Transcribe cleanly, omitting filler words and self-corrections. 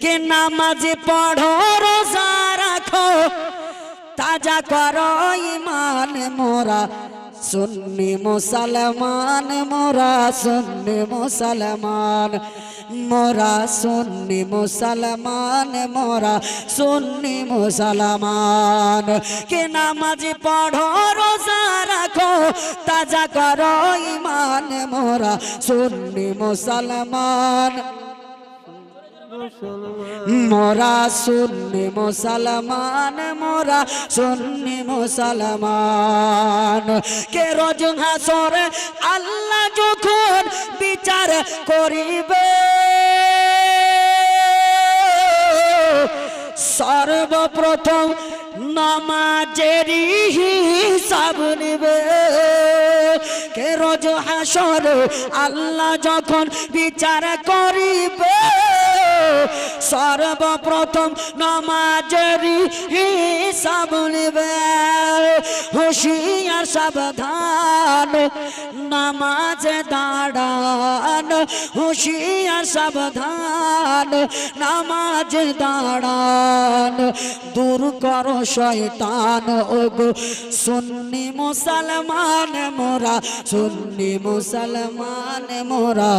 কে নামাজ পড়ো রোজা রাখো তাজা করো ঈমান মোরা সুন্নি মুসলমান মোরা সুন্নি মুসলমান মোরা সুন্নি মুসলমান মোরা সুন্নি মুসলমান কে নামাজ পড়ো রোজা রাখো তাজা করো ঈমান মোরা সুন্নি মুসলমান মোরা সুন্নি মুসলমান মোরা সুন্নি মুসলমান কে রোজ হাসরে আল্লাহ যখন বিচার করিবে সর্বপ্রথম নামাজেরই হিসাব নিবে কে রোজ হাসরে আল্লাহ যখন বিচার করিবে সর্বপ্রথম নামাজেরই হিসাব নিবে হুঁশিয়ার সাবধান নামাজে দাঁড়ান হুঁশিয়ার সাবধান নামাজে দাঁড়ান দূর করো শয়তান ওগো সুন্নি মুসলমান মোরা সুন্নি মুসলমান মোরা।